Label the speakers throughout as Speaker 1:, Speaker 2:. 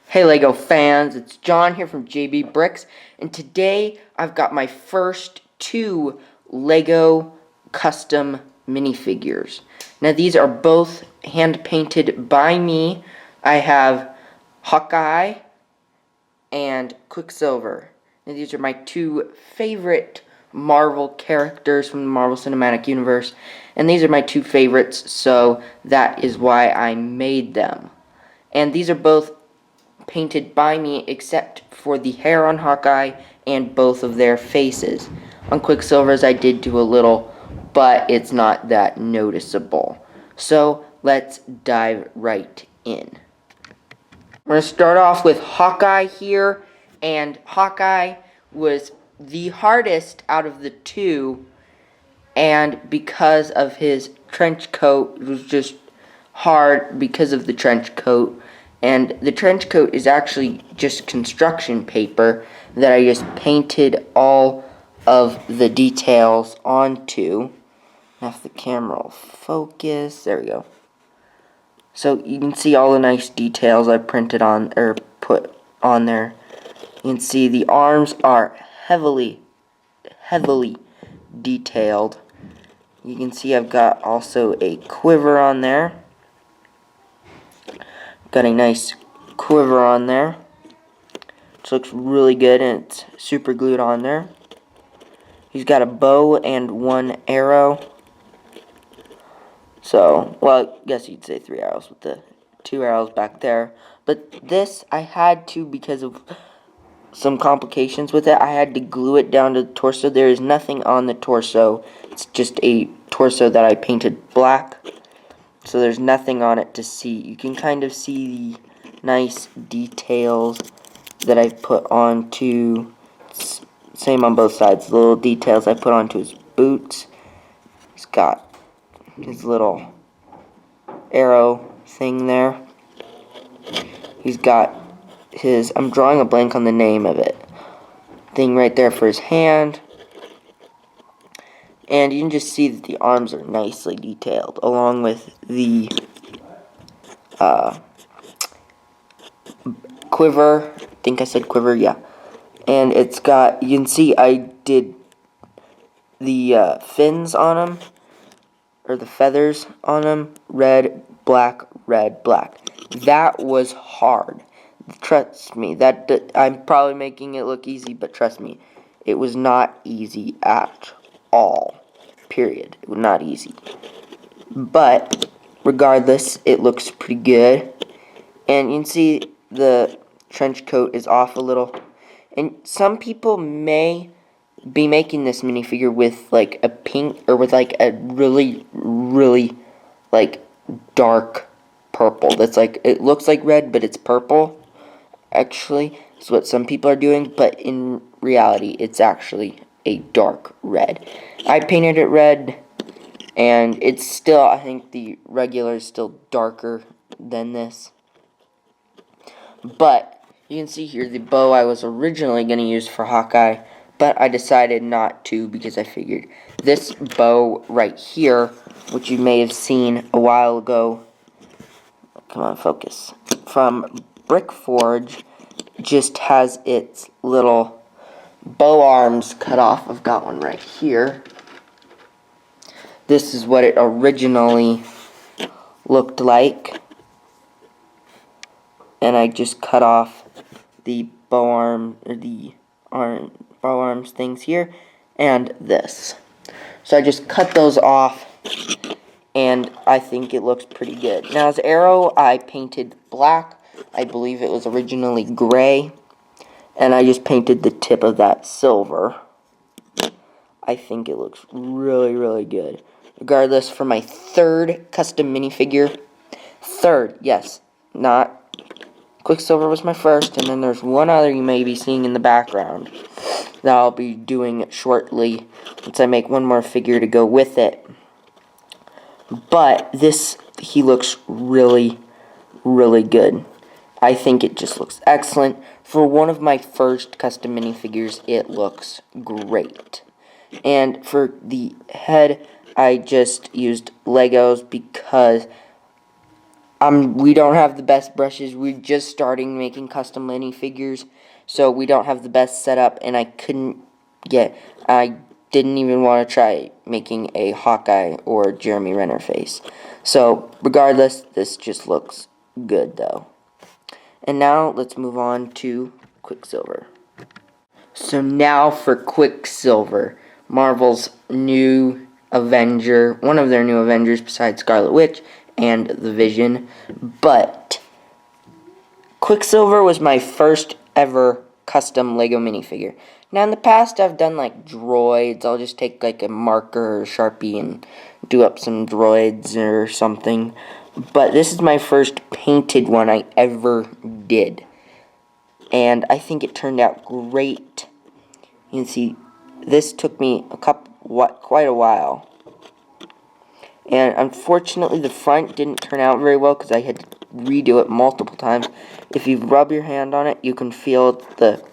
Speaker 1: Hey LEGO fans, it's John here from JB Bricks, and today I've got my first 2 LEGO custom minifigures. Now these are both hand painted by me. I have Hawkeye and Quicksilver. Now these are my 2 favorite Marvel characters from the Marvel Cinematic Universe, and these are my 2 favorites, so that is why I made them. And these are both painted by me except for the hair on Hawkeye and both of their faces. On Quicksilver's I did do a little, but it's not that noticeable. So let's dive right in. We're going to start off with Hawkeye here, and Hawkeye was the hardest out of the 2, and because of his trench coat, it was just hard because of the trench coat. And the trench coat is actually just construction paper that I just painted all of the details onto. If the camera will focus, there we go. So you can see all the nice details I printed on, or put on there. You can see the arms are heavily detailed. You can see I've got also a quiver on there. Got a nice quiver on there, which looks really good, and it's super glued on there. He's got a bow and 1 arrow. So, well, I guess you'd say 3 arrows with the 2 arrows back there. But this, I had to, because of some complications with it, I had to glue it down to the torso. There is nothing on the torso. It's just a torso that I painted black. So there's nothing on it to see. You can kind of see the nice details that I put onto, same on both sides, the little details I put onto his boots. He's got his little arrow thing there. He's got his, I'm drawing a blank on the name of it, thing right there for his hand. And you can just see that the arms are nicely detailed, along with the quiver. I think I said quiver, yeah. And it's got, you can see I did the fins on them, or the feathers on them, red, black, red, black. That was hard. Trust me, I'm probably making it look easy, but trust me, it was not easy at all. Period. It was not easy. But regardless, it looks pretty good. And you can see the trench coat is off a little. And some people may be making this minifigure with like a pink, or with like a really like dark purple. That's like, it looks like red, but it's purple. Actually, that's what some people are doing, but in reality, it's actually a dark red. I painted it red, and it's still, I think the regular is still darker than this. But you can see here the bow I was originally going to use for Hawkeye, but I decided not to because I figured this bow right here, which you may have seen a while ago, come on, focus, from Brick Forge, just has its little bow arms cut off. I've got one right here. This is what it originally looked like, and I just cut off the bow arm, or the bow arms things here, and this. So I just cut those off, and I think it looks pretty good. Now his arrow I painted black. I believe it was originally gray, and I just painted the tip of that silver. I think it looks really good. Regardless, for my 3rd custom minifigure, 3rd, yes, not Quicksilver was my 1st, and then there's one other you may be seeing in the background that I'll be doing shortly once I make one more figure to go with it. But this, he looks really good. I think it just looks excellent. For one of my first custom minifigures, it looks great. And for the head, I just used Legos because we don't have the best brushes. We're just starting making custom minifigures, so we don't have the best setup, and I didn't even want to try making a Hawkeye or Jeremy Renner face. So, regardless, this just looks good, though. And now, let's move on to Quicksilver. So now for Quicksilver, Marvel's new Avenger, one of their new Avengers besides Scarlet Witch and the Vision. But Quicksilver was my first ever custom Lego minifigure. Now in the past I've done like droids. I'll just take like a marker or Sharpie and do up some droids or something. But this is my first painted one I ever did. And I think it turned out great. You can see this took me quite a while. And unfortunately the front didn't turn out very well because I had to redo it multiple times. If you rub your hand on it, you can feel the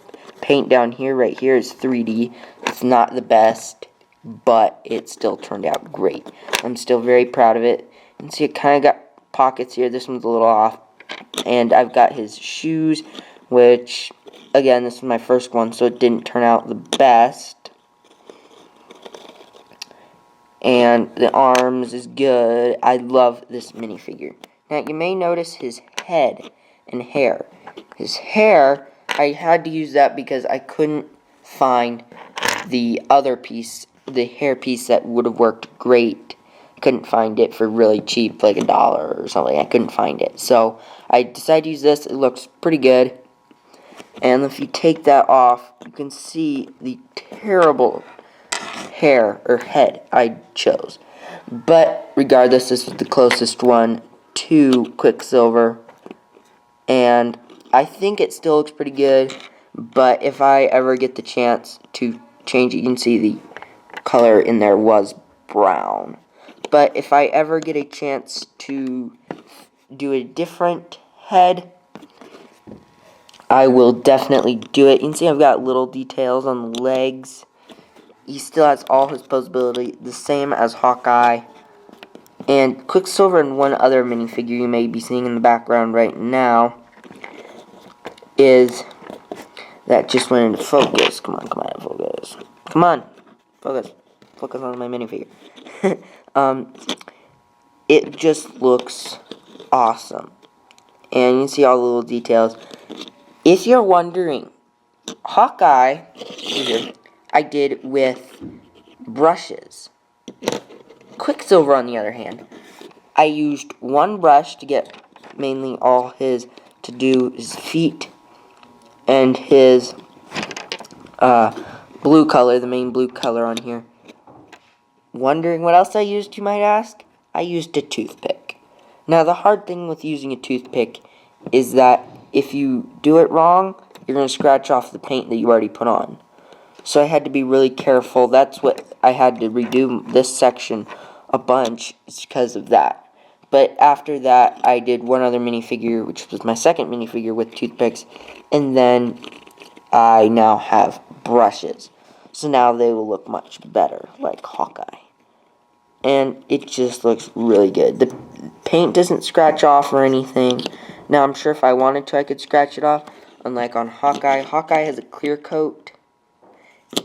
Speaker 1: paint down here, right here is 3D. It's not the best, but it still turned out great. I'm still very proud of it. You can see it kind of got pockets here. This one's a little off. And I've got his shoes, which, again, this is my first one, so it didn't turn out the best. And the arms is good. I love this minifigure. Now, you may notice his head and hair. His hair, I had to use that because I couldn't find the other piece, the hair piece that would have worked great. Couldn't find it for really cheap, like $1 or something. I couldn't find it. So, I decided to use this. It looks pretty good. And if you take that off, you can see the terrible hair or head I chose. But regardless, this was the closest one to Quicksilver. And I think it still looks pretty good. But if I ever get the chance to change it, you can see the color in there was brown. But if I ever get a chance to do a different head, I will definitely do it. You can see I've got little details on the legs. He still has all his posability, the same as Hawkeye. And Quicksilver and one other minifigure you may be seeing in the background right now is that just went into focus. Come on, focus. Come on, focus. Focus on my minifigure. It just looks awesome. And you can see all the little details. If you're wondering, Hawkeye, I did with brushes. Quicksilver, on the other hand, I used one brush to get mainly all to do his feet and his blue color, the main blue color on here. Wondering what else I used, you might ask? I used a toothpick. Now, the hard thing with using a toothpick is that if you do it wrong, you're going to scratch off the paint that you already put on. So I had to be really careful. That's what I had to redo this section a bunch. It's because of that. But after that, I did one other minifigure, which was my second minifigure with toothpicks. And then I now have brushes. So now they will look much better, like Hawkeye. And it just looks really good. The paint doesn't scratch off or anything. Now, I'm sure if I wanted to, I could scratch it off. Unlike on Hawkeye. Hawkeye has a clear coat.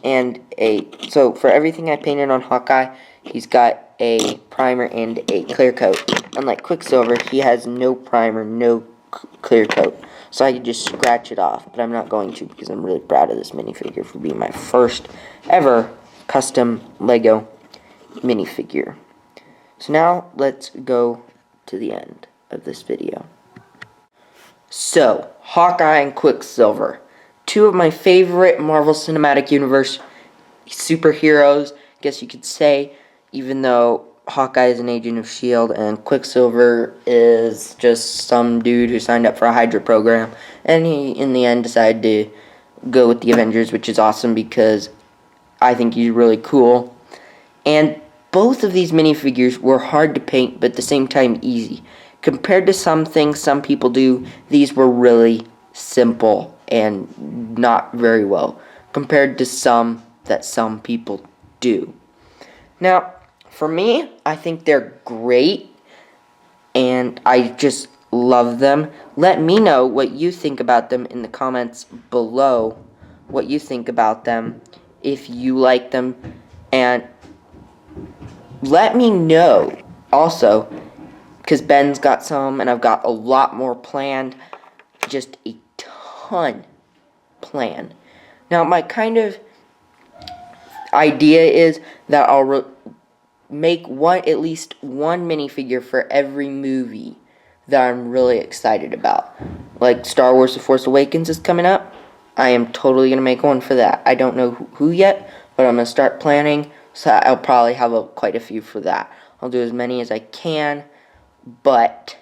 Speaker 1: So for everything I painted on Hawkeye, he's got a primer and a clear coat. Unlike Quicksilver, he has no primer, no clear coat. So I could just scratch it off. But I'm not going to because I'm really proud of this minifigure for being my first ever custom Lego minifigure. So now let's go to the end of this video. So, Hawkeye and Quicksilver, two of my favorite Marvel Cinematic Universe superheroes, I guess you could say, even though Hawkeye is an agent of S.H.I.E.L.D. and Quicksilver is just some dude who signed up for a Hydra program, and he, in the end, decided to go with the Avengers, which is awesome because I think he's really cool. And both of these minifigures were hard to paint, but at the same time easy. Compared to some things some people do, these were really simple and not very well, compared to some that some people do. Now, For me, I think they're great, and I just love them. Let me know what you think about them in the comments below, what you think about them, if you like them, and let me know also, because Ben's got some, and I've got a lot more planned, just a ton planned. Now, my kind of idea is that I'll make at least one minifigure for every movie that I'm really excited about. Like Star Wars The Force Awakens is coming up. I am totally going to make one for that. I don't know who yet, but I'm going to start planning, so I'll probably have quite a few for that. I'll do as many as I can, but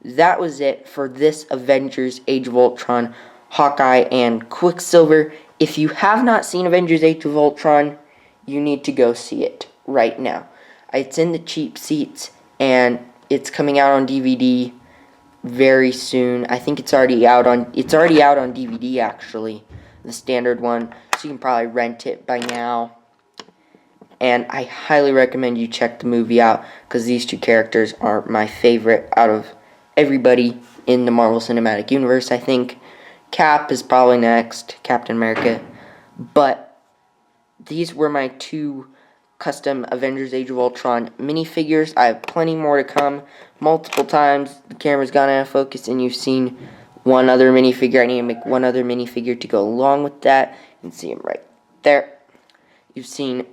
Speaker 1: that was it for this Avengers Age of Ultron, Hawkeye, and Quicksilver. If you have not seen Avengers Age of Ultron, you need to go see it right now. It's in the cheap seats, and it's coming out on DVD very soon. I think it's already out on DVD actually, the standard one, so you can probably rent it by now. And I highly recommend you check the movie out, because these two characters are my favorite out of everybody in the Marvel Cinematic Universe. I think Cap is probably next, Captain America, but these were my two custom Avengers Age of Ultron minifigures. I have plenty more to come. Multiple times the camera's gone out of focus and you've seen one other minifigure. I need to make one other minifigure to go along with that. You can see him right there. You've seen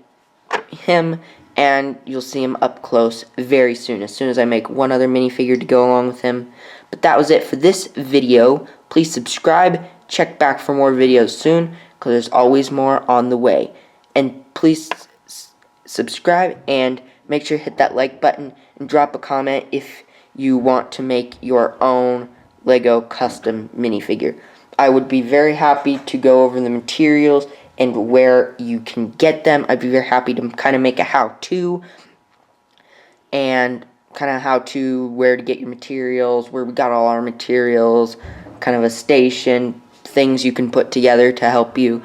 Speaker 1: him, and you'll see him up close very soon, as soon as I make one other minifigure to go along with him. But that was it for this video. Please subscribe. Check back for more videos soon, because there's always more on the way. And please subscribe, and make sure to hit that like button and drop a comment if you want to make your own Lego custom minifigure. I would be very happy to go over the materials and where you can get them. I'd be very happy to kind of make a how-to, and kind of how-to where to get your materials, where we got all our materials, kind of a station, things you can put together to help you.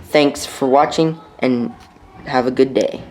Speaker 1: Thanks for watching, and have a good day.